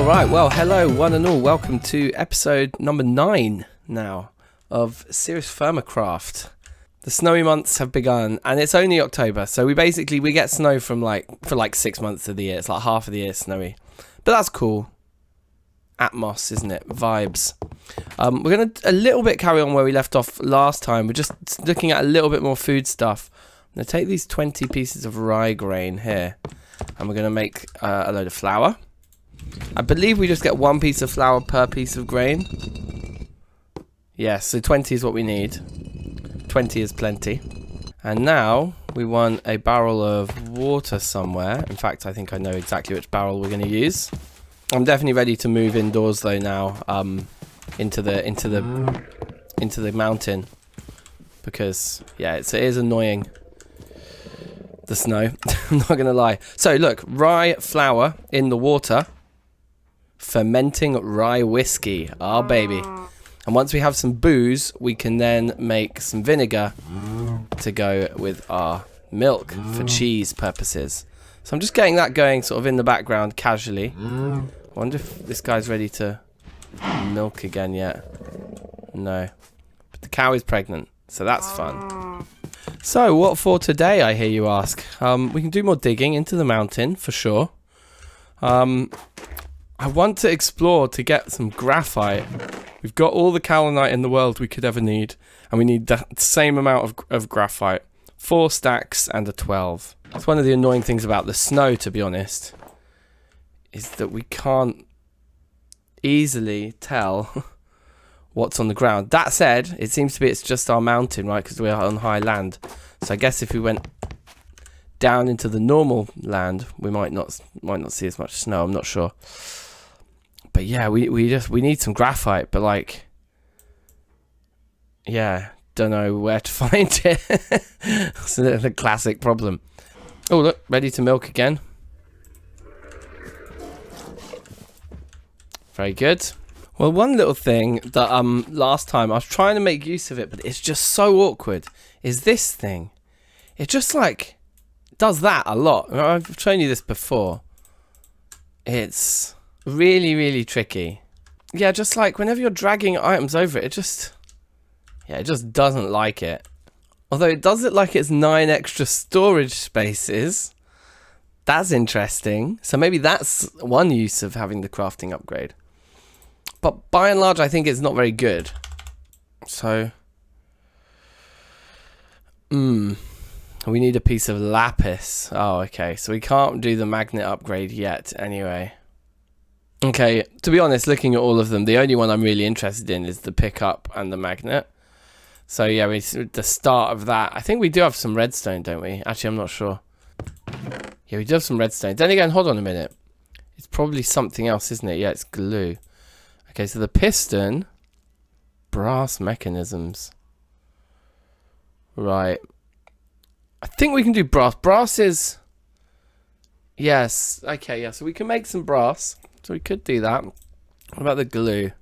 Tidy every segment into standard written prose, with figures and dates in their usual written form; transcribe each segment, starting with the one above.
Alright, well, hello one and all. Welcome to episode number 9 now of SeriousFirmaCraft. The snowy months have begun and it's only October, so we get snow from for 6 months of the year. It's like half of the year snowy. But that's cool. Atmos, isn't it? Vibes. We're going to a little bit carry on where we left off last time. We're just looking at a little bit more food stuff. I'm going to take these 20 pieces of rye grain here and we're going to make a load of flour. I believe we just get 1 piece of flour per piece of grain. Yes, so 20 is what we need. 20 is plenty. And now we want a barrel of water somewhere. In fact, I think I know exactly which barrel we're going to use. I'm definitely ready to move indoors though now, into the mountain, because yeah, it is annoying. The snow. I'm not gonna lie. So look, rye flour in the water, fermenting rye whiskey. Ah, baby. And once we have some booze, we can then make some vinegar to go with our milk for cheese purposes. So I'm just getting that going sort of in the background casually. I wonder if this guy's ready to milk again yet. No. But the cow is pregnant, so that's fun. So what for today, I hear you ask? We can do more digging into the mountain, for sure. I want to explore to get some graphite. We've got all the kaolinite in the world we could ever need, and we need the same amount of graphite. 4 stacks and a 12. That's one of the annoying things about the snow, to be honest, is that we can't easily tell what's on the ground. That said, it seems to be it's just our mountain, right? Because we're on high land. So I guess if we went down into the normal land, we might not see as much snow. I'm not sure. But yeah, we need some graphite. But like, yeah, don't know where to find it. It's the classic problem. Oh look, ready to milk again. Very good. Well, one little thing that last time I was trying to make use of it, but it's just so awkward, is this thing. It just like does that a lot. I've shown you this before. It's really, really tricky. Yeah, just like whenever you're dragging items over it, it just doesn't like it. Although it does it like it's 9 extra storage spaces. That's interesting. So maybe that's one use of having the crafting upgrade. But by and large, I think it's not very good. So, we need a piece of lapis. Oh, okay. So we can't do the magnet upgrade yet anyway. Okay, to be honest, looking at all of them, the only one I'm really interested in is the pickup and the magnet. So yeah, the start of that. I think we do have some redstone, don't we? Actually, I'm not sure. Yeah, we do have some redstone. Then again, hold on a minute. It's probably something else, isn't it? Yeah, it's glue. Okay, so the piston, brass mechanisms. Right. I think we can do brass. Brass is... Yes. Okay, yeah. So we can make some brass. So we could do that. What about the glue?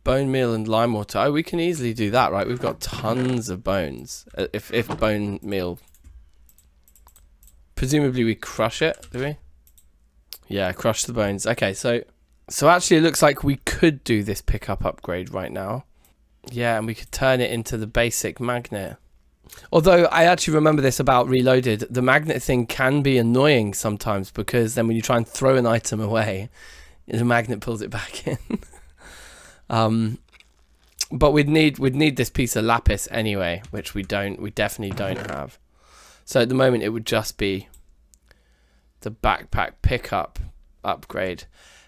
Bone meal and lime water. Oh, we can easily do that, right? We've got tons of bones. If bone meal... Presumably we crush it, do we? Yeah, crush the bones. Okay, so actually it looks like we could do this pickup upgrade right now. Yeah, and we could turn it into the basic magnet. Although I actually remember this about Reloaded, the magnet thing can be annoying sometimes, because then when you try and throw an item away, the magnet pulls it back in. But we'd need this piece of lapis anyway, which we definitely don't have. So at the moment it would just be the backpack pickup upgrade.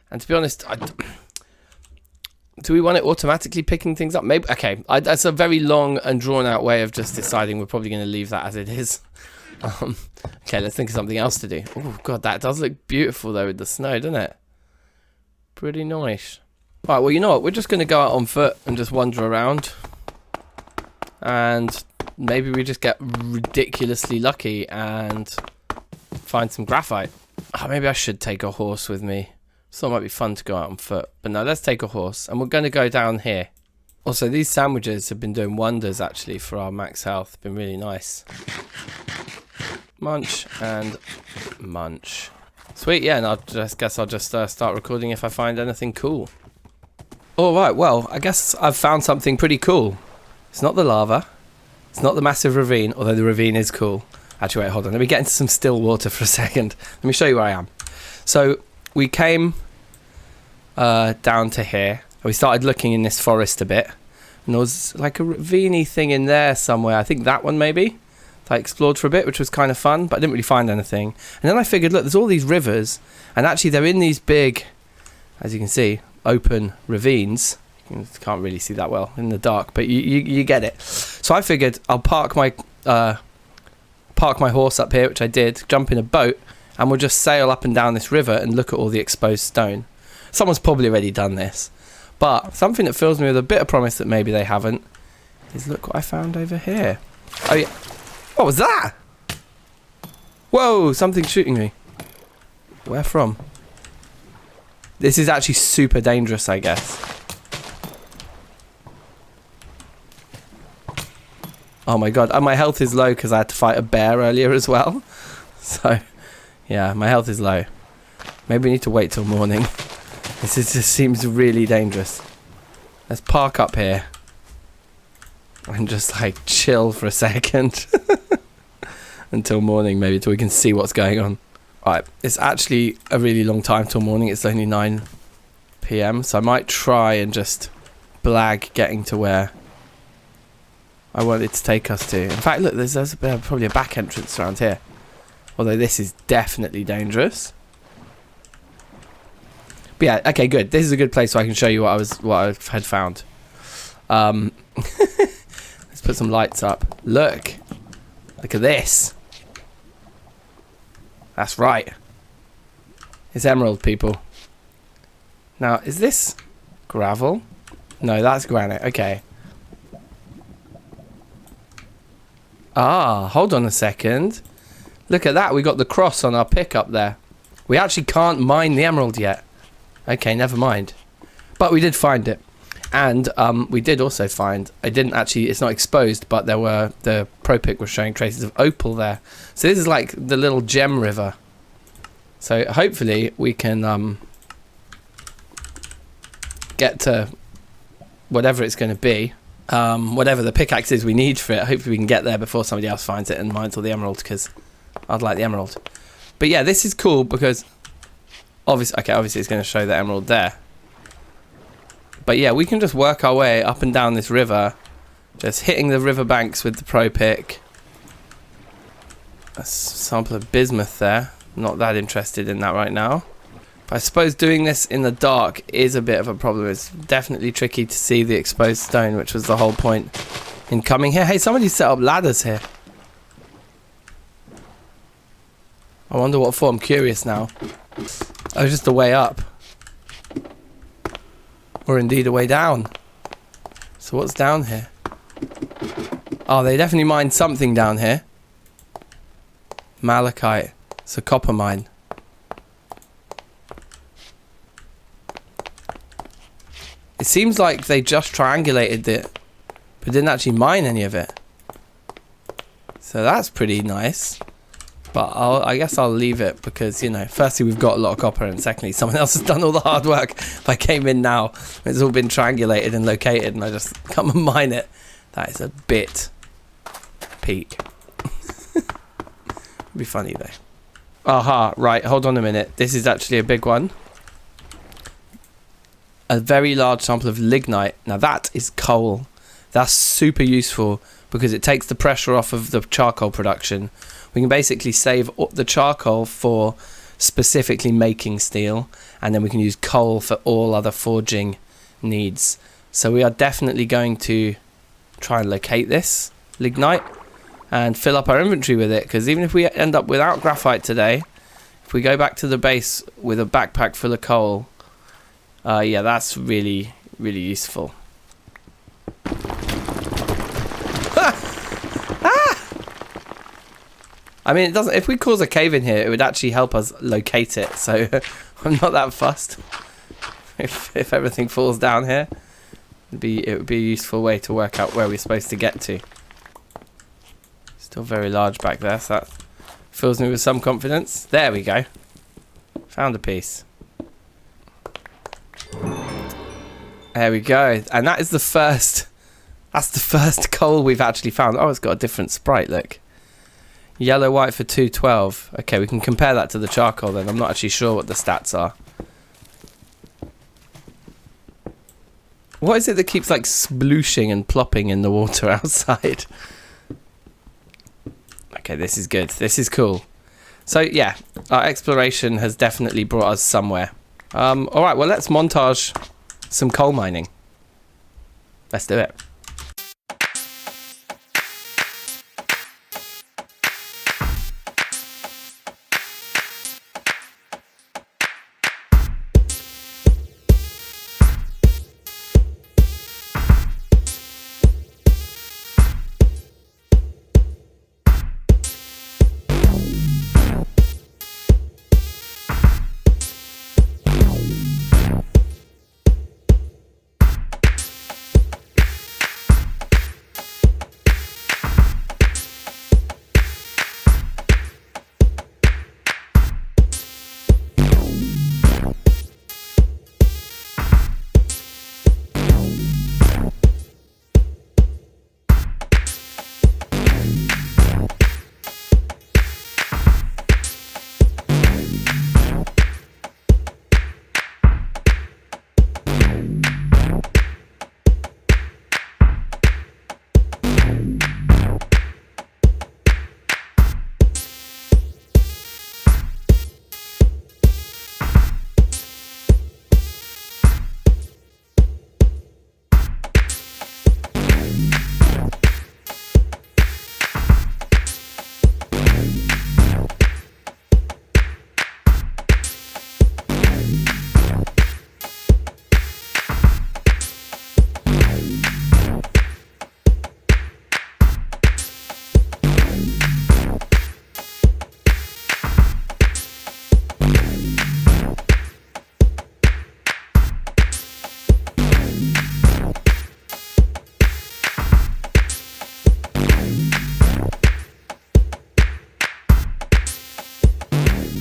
And to be honest, do we want it automatically picking things up? Maybe. Okay, that's a very long and drawn out way of just deciding we're probably going to leave that as it is. Okay, let's think of something else to do. Oh god, that does look beautiful though with the snow, doesn't it? Pretty nice. Alright, well you know what, we're just going to go out on foot and just wander around. And maybe we just get ridiculously lucky and find some graphite. Oh, maybe I should take a horse with me. So it might be fun to go out on foot. But no, let's take a horse. And we're going to go down here. Also, these sandwiches have been doing wonders, actually, for our max health. Been really nice. Munch and munch. Sweet, yeah, and I guess I'll just start recording if I find anything cool. Alright, well, I guess I've found something pretty cool. It's not the lava. It's not the massive ravine, although the ravine is cool. Actually, wait, hold on. Let me get into some still water for a second. Let me show you where I am. So, we came down to here. We started looking in this forest a bit. And there was like a ravine-y thing in there somewhere. I think that one maybe. I explored for a bit, which was kind of fun, but I didn't really find anything. And then I figured, look, there's all these rivers, and actually they're in these big, as you can see, open ravines. You can't really see that well in the dark, but you get it. So I figured I'll park my horse up here, which I did, jump in a boat, and we'll just sail up and down this river and look at all the exposed stone. Someone's probably already done this, but something that fills me with a bit of promise that maybe they haven't is look what I found over here. Oh yeah. What was that? Whoa, something's shooting me. Where from? This is actually super dangerous, I guess. Oh my god, and my health is low because I had to fight a bear earlier as well. So, yeah, my health is low. Maybe we need to wait till morning. Just seems really dangerous. Let's park up here. And just like chill for a second. Until morning, maybe, till we can see what's going on. Alright, it's actually a really long time till morning. It's only 9 PM, so I might try and just blag getting to where I wanted to take us to. In fact, look, there's probably a back entrance around here. Although this is definitely dangerous. But yeah, okay, good. This is a good place so I can show you what I had found. Let's put some lights up. Look at this. That's right. It's emerald, people. Now, is this gravel? No, that's granite. Okay. Ah, hold on a second. Look at that. We got the cross on our pick up there. We actually can't mine the emerald yet. Okay, never mind. But we did find it. And we did also find, it's not exposed, but the pro pick was showing traces of opal there. So this is like the little gem river. So hopefully we can get to whatever it's going to be. Whatever the pickaxe is we need for it. Hopefully we can get there before somebody else finds it and mines all the emerald, because I'd like the emerald. But yeah, this is cool because obviously it's going to show the emerald there. But yeah, we can just work our way up and down this river, just hitting the river banks with the pro pick. A sample of bismuth there. Not that interested in that right now. But I suppose doing this in the dark is a bit of a problem. It's definitely tricky to see the exposed stone, which was the whole point in coming here. Hey, somebody set up ladders here. I wonder what for. I'm curious now. Oh, just a way up. Or indeed a way down. So what's down here? Oh, they definitely mined something down here. Malachite. It's a copper mine. It seems like they just triangulated it, but didn't actually mine any of it. So that's pretty nice. But I guess I'll leave it because, you know, firstly we've got a lot of copper, and secondly someone else has done all the hard work. If I came in now, it's all been triangulated and located and I just come and mine it. That is a bit peak. It'd be funny though. Aha, right, hold on a minute. This is actually a big one. A very large sample of lignite. Now that is coal. That's super useful because it takes the pressure off of the charcoal production. We can basically save the charcoal for specifically making steel, and then we can use coal for all other forging needs. So we are definitely going to try and locate this lignite and fill up our inventory with it, because even if we end up without graphite today, if we go back to the base with a backpack full of coal, yeah, that's really, really useful. I mean, it doesn't. If we cause a cave in here, it would actually help us locate it. So I'm not that fussed. If everything falls down here, it would be a useful way to work out where we're supposed to get to. Still very large back there, so that fills me with some confidence. There we go. Found a piece. There we go. And that is the first... That's the first coal we've actually found. Oh, it's got a different sprite, look. Yellow, white for 212. Okay, we can compare that to the charcoal then. I'm not actually sure what the stats are. What is it that keeps like splooshing and plopping in the water outside? Okay, this is good. This is cool. So yeah, our exploration has definitely brought us somewhere. Alright, well let's montage some coal mining. Let's do it.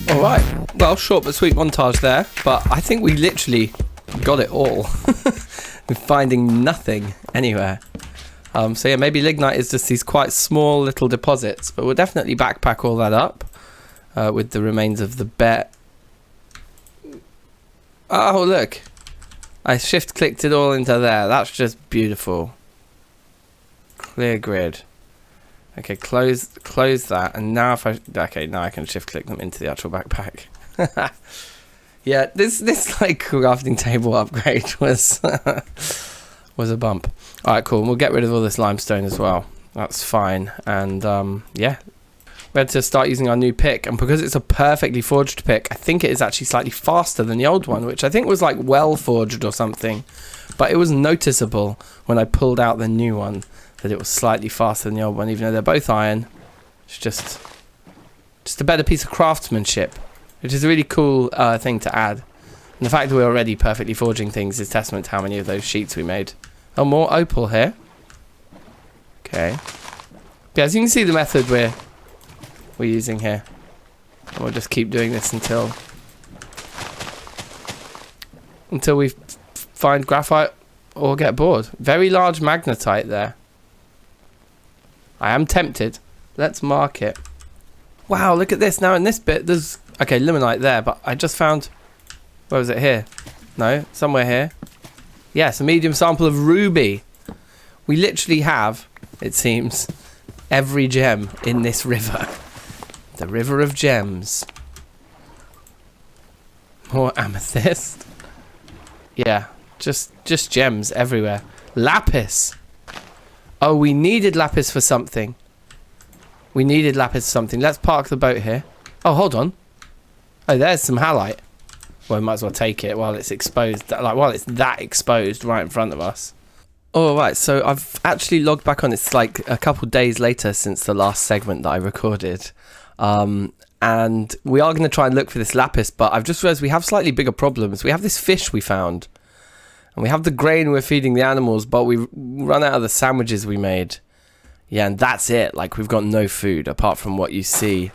Alright, well, short but sweet montage there, but I think we literally got it all. We're finding nothing anywhere. So yeah, maybe lignite is just these quite small little deposits, but we'll definitely backpack all that up with the remains of the bet. Oh, look. I shift-clicked it all into there. That's just beautiful. Clear grid. Okay, close that, and now if I... Okay, now I can shift-click them into the actual backpack. Yeah, this like crafting table upgrade was was a bump. Alright, cool. We'll get rid of all this limestone as well. That's fine. And yeah, we had to start using our new pick, and because it's a perfectly forged pick, I think it is actually slightly faster than the old one, which I think was like well forged or something. But it was noticeable when I pulled out the new one that it was slightly faster than the old one, even though they're both iron. It's just a better piece of craftsmanship, which is a really cool thing to add. And the fact that we're already perfectly forging things is testament to how many of those sheets we made. Oh, more opal here. Okay. Yeah, as you can see, the method we're using here. And we'll just keep doing this until we find graphite or get bored. Very large magnetite there. I am tempted. Let's mark it. Wow, look at this. Now in this bit, there's... Okay, limonite there, but I just found... Where was it? Here? No, somewhere here. Yes, a medium sample of ruby. We literally have, it seems, every gem in this river. The river of gems. More amethyst. Yeah, just gems everywhere. Lapis. Oh, we needed lapis for something. We needed lapis for something. Let's park the boat here. Oh, hold on. Oh, there's some halite. Well, we might as well take it while it's exposed. Like, while it's that exposed right in front of us. All right, so I've actually logged back on. It's like a couple days later since the last segment that I recorded. And we are going to try and look for this lapis, but I've just realized we have slightly bigger problems. We have this fish we found. And we have the grain we're feeding the animals, but we run out of the sandwiches we made. Yeah, and that's it. Like, we've got no food apart from what you see.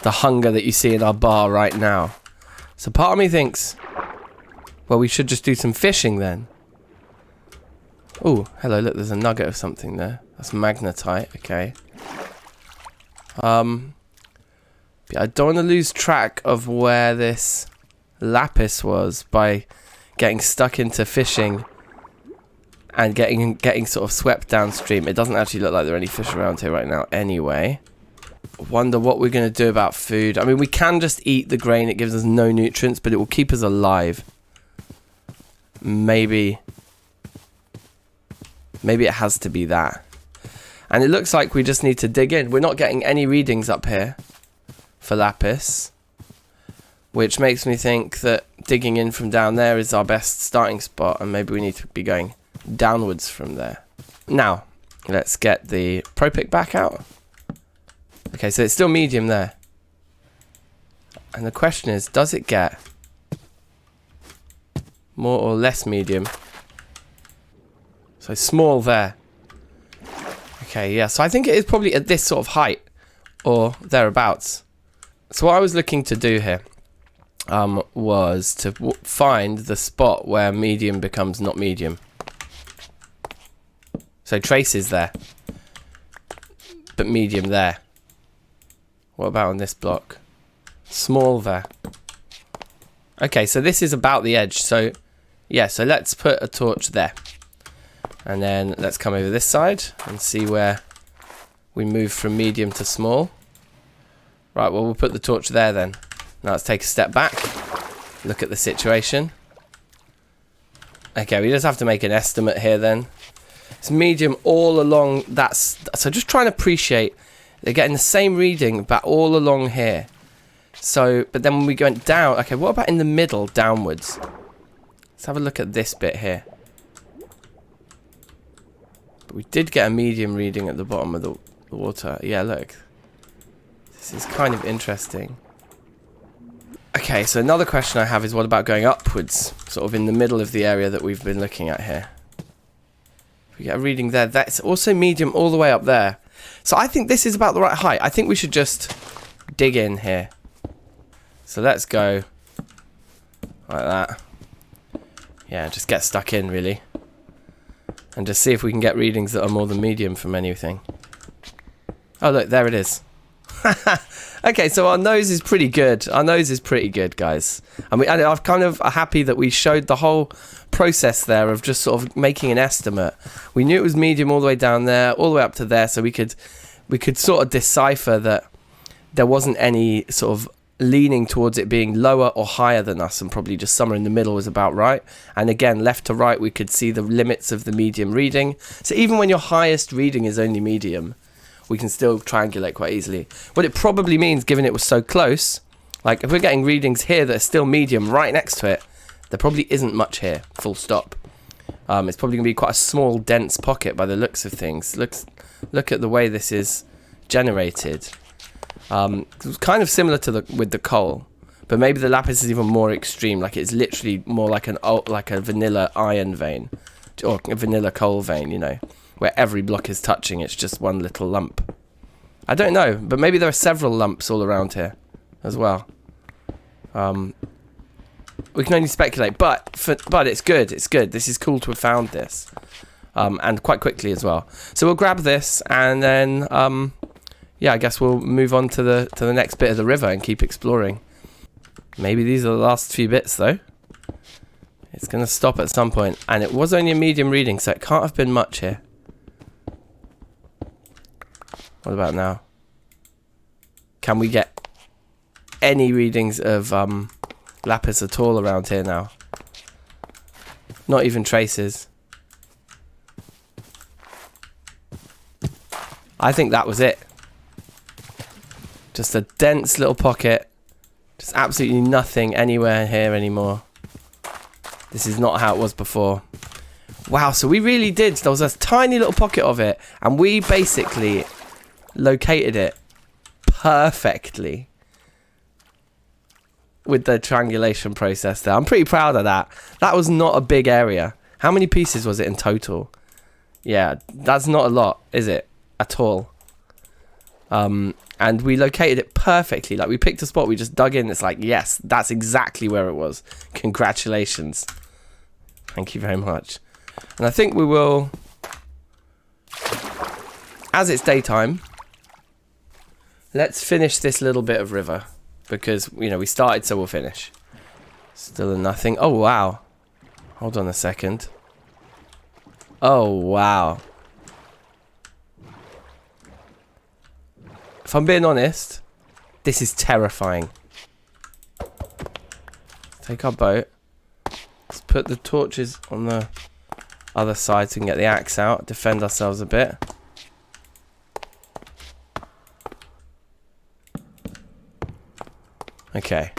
The hunger that you see in our bar right now. So part of me thinks, well, we should just do some fishing then. Oh, hello, look, there's a nugget of something there. That's magnetite, okay. I don't want to lose track of where this lapis was by getting stuck into fishing and getting sort of swept downstream. It doesn't actually look like there are any fish around here right now anyway. Wonder what we're going to do about food. I mean, we can just eat the grain. It gives us no nutrients, but it will keep us alive. Maybe it has to be that. And it looks like we just need to dig in. We're not getting any readings up here for lapis, which makes me think that digging in from down there is our best starting spot, and maybe we need to be going downwards from there. Now, let's get the Pro Pick back out. Okay, so it's still medium there. And the question is, does it get more or less medium? So small there. Okay, yeah, so I think it is probably at this sort of height or thereabouts. So what I was looking to do here was to find the spot where medium becomes not medium. So traces there, but medium there. What about on this block? Small there. Okay, so this is about the edge. So yeah, so let's put a torch there. And then let's come over this side and see where we move from medium to small. Right, well, we'll put the torch there then. Now let's take a step back. Look at the situation. Okay, we just have to make an estimate here then. It's medium all along. So just trying to appreciate they're getting the same reading but all along here. So, but then when we went down, okay, what about in the middle downwards? Let's have a look at this bit here. But we did get a medium reading at the bottom of the water. Yeah, look. This is kind of interesting. Okay, so another question I have is what about going upwards? Sort of in the middle of the area that we've been looking at here. We get a reading there. That's also medium all the way up there. So I think this is about the right height. I think we should just dig in here. So let's go like that. Yeah, just get stuck in really. And just see if we can get readings that are more than medium from anything. Oh look, there it is. Okay, so our nose is pretty good. Our nose is pretty good, guys. And I'm kind of happy that we showed the whole process there of just sort of making an estimate. We knew it was medium all the way down there, all the way up to there, so we could sort of decipher that there wasn't any sort of leaning towards it being lower or higher than us, and probably just somewhere in the middle was about right. And again, left to right, we could see the limits of the medium reading. So even when your highest reading is only medium, we can still triangulate quite easily. What it probably means, given it was so close, like if we're getting readings here that are still medium right next to it, there probably isn't much here, full stop. It's probably going to be quite a small, dense pocket by the looks of things. Look at the way this is generated. It's kind of similar to with the coal, but maybe the lapis is even more extreme. Like it's literally more like a vanilla iron vein, or a vanilla coal vein, you know, where every block is touching. It's just one little lump. I don't know, but maybe there are several lumps all around here as well. We can only speculate, but it's good. It's good. This is cool to have found this, and quite quickly as well. So we'll grab this, and then yeah, I guess we'll move on to the next bit of the river and keep exploring. Maybe these are the last few bits though. It's going to stop at some point, and it was only a medium reading, so it can't have been much here. What about now? Can we get any readings of lapis at all around here now? Not even traces. I think that was it. Just a dense little pocket. Just absolutely nothing anywhere here anymore. This is not how it was before. Wow, so we really did. There was a tiny little pocket of it, and we basically located it perfectly with the triangulation process there. I'm pretty proud of that. That was not a big area. How many pieces was it in total? Yeah, that's not a lot, is it? At all. And we located it perfectly. Like, we picked a spot, we just dug in. It's like, yes, that's exactly where it was. Congratulations. Thank you very much. And I think we will, as it's daytime, let's finish this little bit of river. Because, you know, we started, so we'll finish. Still a nothing. Oh, wow. Hold on a second. Oh, wow. If I'm being honest, this is terrifying. Take our boat. Let's put the torches on the other side so we can get the axe out. Defend ourselves a bit. Okay.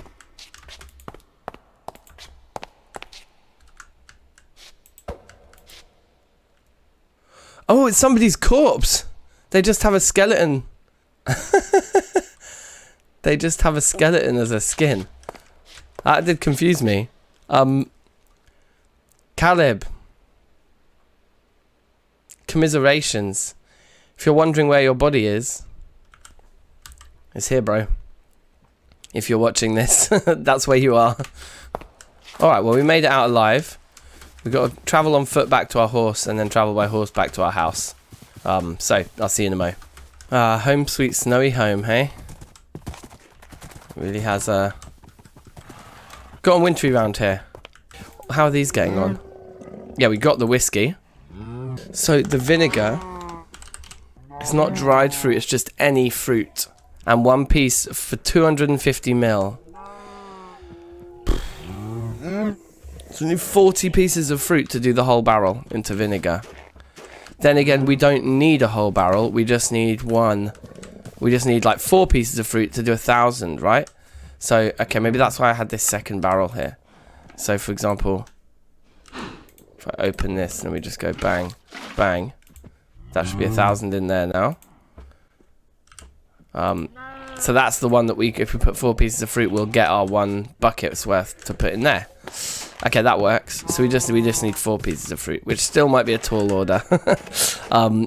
Oh, it's somebody's corpse. They just have a skeleton. They just have a skeleton as a skin. That did confuse me. Caleb. Commiserations. If you're wondering where your body is, it's here, bro. If you're watching this, that's where you are. Alright, well, we made it out alive. We've got to travel on foot back to our horse and then travel by horse back to our house. So, I'll see you in a mo. Home sweet snowy home, hey? Really has got on wintry round here. How are these getting on? Yeah, we got the whiskey. So the vinegar, it's not dried fruit, it's just any fruit. And one piece for 250 ml. So we need 40 pieces of fruit to do the whole barrel into vinegar. Then again, we don't need a whole barrel, we just need one. We just need like 4 pieces of fruit to do 1,000, right? So, okay, maybe that's why I had this second barrel here. So, for example, if I open this and we just go bang, bang, that should be 1,000 in there now. So that's the one that if we put 4 pieces of fruit, we'll get our 1 bucket's worth to put in there. Okay, that works. So we just need 4 pieces of fruit, which still might be a tall order.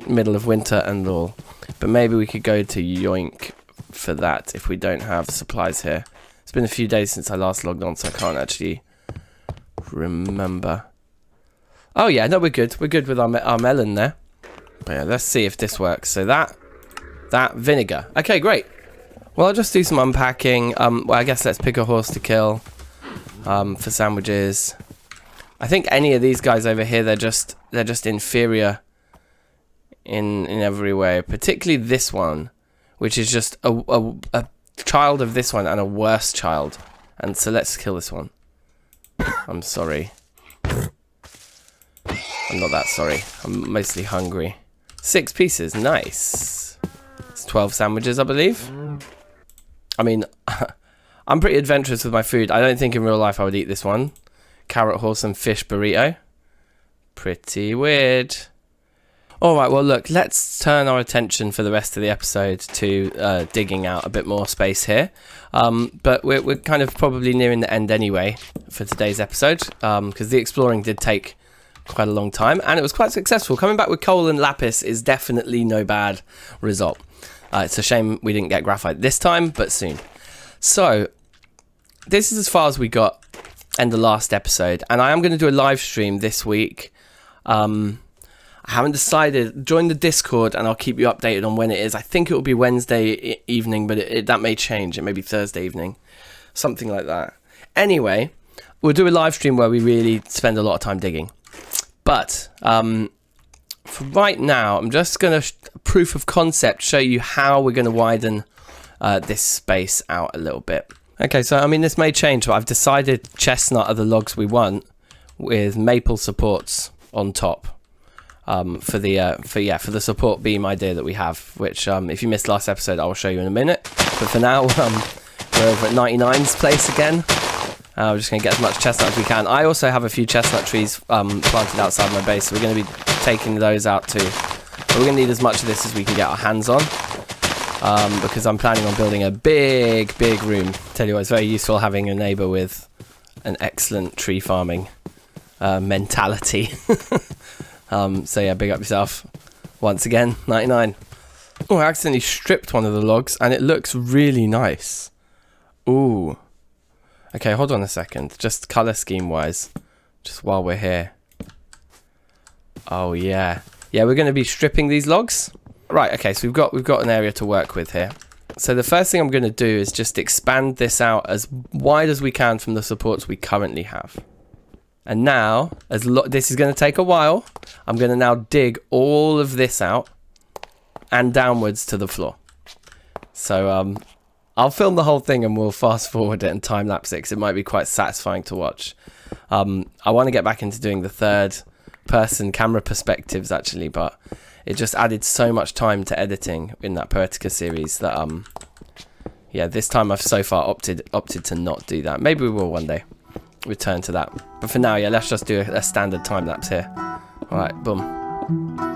Middle of winter and all. But maybe we could go to Yoink for that if we don't have supplies here. It's been a few days since I last logged on, so I can't actually remember. Oh yeah, no, we're good. We're good with our melon there. But yeah, let's see if this works. So that vinegar. Okay, great. Well, I'll just do some unpacking. Well, I guess let's pick a horse to kill for sandwiches. I think any of these guys over here, they're just inferior in every way. Particularly this one, which is just a child of this one and a worse child. And so let's kill this one. I'm sorry. I'm not that sorry. I'm mostly hungry. 6 pieces, nice. It's 12 sandwiches, I believe. I mean, I'm pretty adventurous with my food. I don't think in real life I would eat this one. Carrot horse and fish burrito. Pretty weird. Alright, well look, let's turn our attention for the rest of the episode to digging out a bit more space here. But we're kind of probably nearing the end anyway for today's episode. Because the exploring did take quite a long time and it was quite successful. Coming back with coal and lapis is definitely no bad result. It's a shame we didn't get graphite this time, but soon. So, this is as far as we got in the last episode. And I am going to do a live stream this week. I haven't decided. Join the Discord and I'll keep you updated on when it is. I think it will be Wednesday evening, but that may change. It may be Thursday evening. Something like that. Anyway, we'll do a live stream where we really spend a lot of time digging. But for right now, I'm just going to, proof of concept, show you how we're going to widen this space out a little bit. Okay, so I mean, this may change, but I've decided chestnut are the logs we want with maple supports on top for the support beam idea that we have, which if you missed last episode, I will show you in a minute. But for now, we're over at 99's place again. We're just going to get as much chestnut as we can. I also have a few chestnut trees planted outside my base, so we're going to be taking those out too. But we're going to need as much of this as we can get our hands on, because I'm planning on building a big room. Tell you what, it's very useful having a neighbour with an excellent tree farming mentality. So yeah, big up yourself. Once again, 99. Oh, I accidentally stripped one of the logs and it looks really nice. Ooh. Okay, hold on a second. Just color scheme wise, just while we're here. Oh yeah. Yeah, we're going to be stripping these logs. Right, okay, so we've got an area to work with here. So the first thing I'm going to do is just expand this out as wide as we can from the supports we currently have. And now, this is going to take a while, I'm going to now dig all of this out and downwards to the floor. So I'll film the whole thing and we'll fast forward it and time lapse it because it might be quite satisfying to watch. I want to get back into doing the third person camera perspectives actually, but it just added so much time to editing in that Poetica series that yeah, this time I've so far opted to not do that. Maybe we will one day return to that, but for now, yeah, let's just do a standard time lapse here. All right, boom.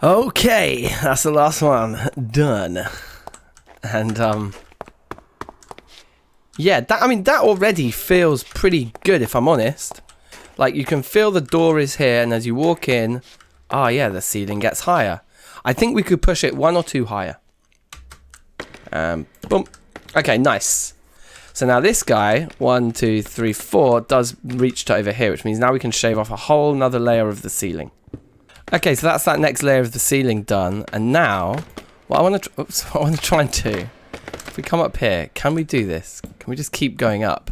Okay, that's the last one done. And yeah, that already feels pretty good if I'm honest. Like, you can feel the door is here, and as you walk in, oh yeah, the ceiling gets higher. I think we could push it 1 or 2 higher. Boom. Okay, nice. So now this guy, 1, 2, 3, 4, does reach to over here, which means now we can shave off a whole nother layer of the ceiling. Okay, so that's that next layer of the ceiling done, and now what I want to try and do, if we come up here, can we do this? Can we just keep going up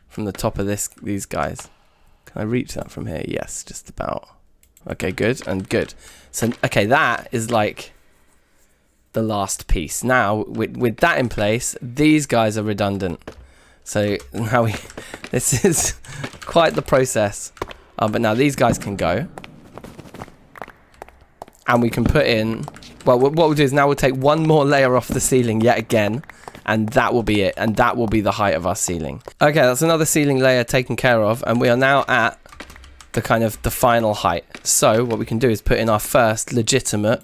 from the top of these guys? Can I reach that from here? Yes, just about. Okay, good and good. So okay, that is like the last piece. Now with that in place, these guys are redundant. So now this is quite the process. But now these guys can go. And we can put in, well, what we'll do is now we'll take one more layer off the ceiling yet again, and that will be it, and that will be the height of our ceiling. Okay, that's another ceiling layer taken care of, and we are now at the kind of the final height. So what we can do is put in our first legitimate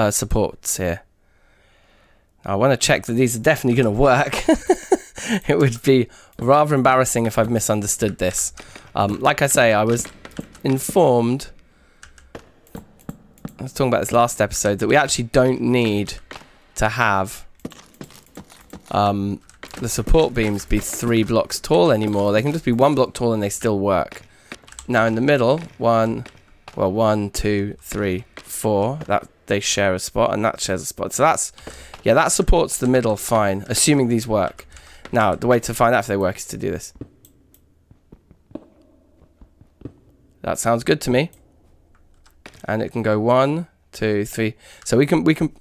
supports here. Now, I want to check that these are definitely going to work. It would be rather embarrassing if I've misunderstood this. Like I say, I was informed, I was talking about this last episode, that we actually don't need to have the support beams be 3 blocks tall anymore. They can just be 1 block tall and they still work. Now in the middle, 1, 2, 3, 4, that they share a spot, and that shares a spot. So that's, yeah, that supports the middle fine, assuming these work. Now the way to find out if they work is to do this. That sounds good to me. And it can go 1, 2, 3. So we can we can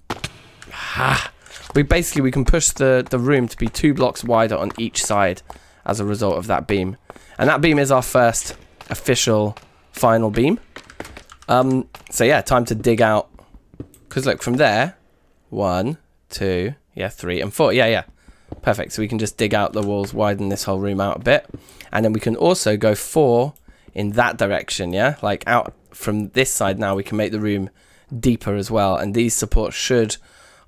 push the room to be 2 blocks wider on each side as a result of that beam. And that beam is our first official final beam. So yeah, time to dig out. Because look, from there, 1, 2, 3 and 4. Yeah. Perfect. So we can just dig out the walls, widen this whole room out a bit. And then we can also go 4 in that direction, yeah? Like out from this side now, we can make the room deeper as well. And these supports should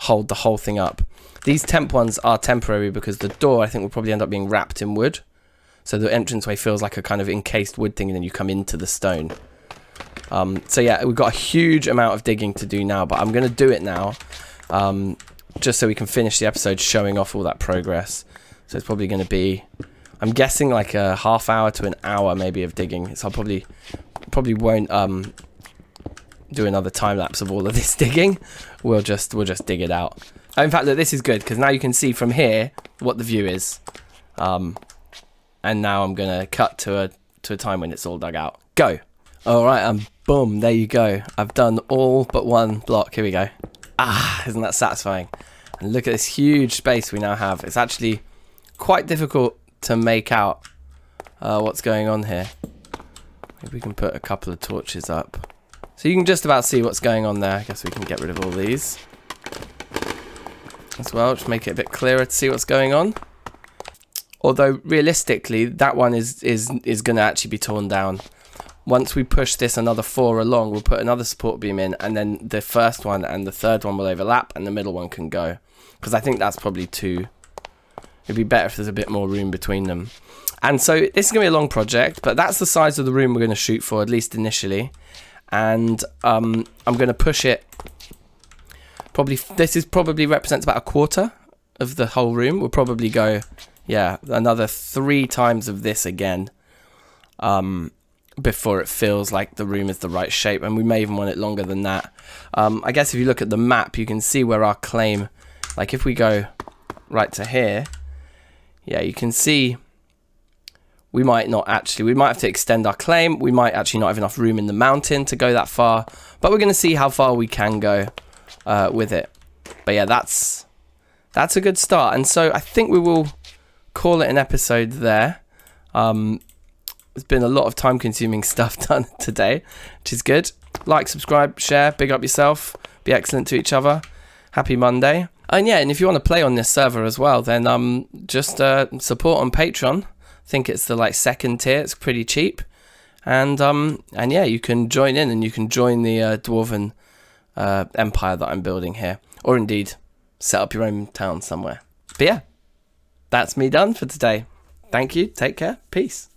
hold the whole thing up. These temp ones are temporary because the door, I think, will probably end up being wrapped in wood. So the entranceway feels like a kind of encased wood thing, and then you come into the stone. So yeah, we've got a huge amount of digging to do now, but I'm going to do it now. Just so we can finish the episode showing off all that progress. So it's probably going to be, I'm guessing, like a half hour to an hour maybe of digging. So I'll probably won't do another time lapse of all of this digging. We'll just dig it out. In fact, look, this is good because now you can see from here what the view is. And now I'm gonna cut to a time when it's all dug out. Go. All right, and boom, there you go. I've done all but one block. Here we go. Isn't that satisfying? And look at this huge space we now have. It's actually quite difficult to make out what's going on here. Maybe we can put a couple of torches up. So you can just about see what's going on there. I guess we can get rid of all these as well. Just make it a bit clearer to see what's going on. Although realistically, that one is going to actually be torn down. Once we push this another 4 along, we'll put another support beam in, and then the first one and the third one will overlap, and the middle one can go. Because I think that's probably too... It'd be better if there's a bit more room between them. And so this is going to be a long project, but that's the size of the room we're going to shoot for, at least initially. And I'm going to push it... This probably represents about a quarter of the whole room. We'll probably go, yeah, another 3 times of this again. Before it feels like the room is the right shape, and we may even want it longer than that. I guess if you look at the map, you can see where our claim, like if we go right to here, yeah, you can see we might have to extend our claim. We might actually not have enough room in the mountain to go that far, but we're going to see how far we can go with it. But yeah, that's a good start, and so I think we will call it an episode there. There's been a lot of time-consuming stuff done today, which is good. Like, subscribe, share, big up yourself, be excellent to each other. Happy Monday. And yeah, and if you want to play on this server as well, then just support on Patreon. I think it's the second tier. It's pretty cheap, and yeah, you can join in and you can join the dwarven empire that I'm building here, or indeed set up your own town somewhere. But yeah, that's me done for today. Thank you. Take care. Peace.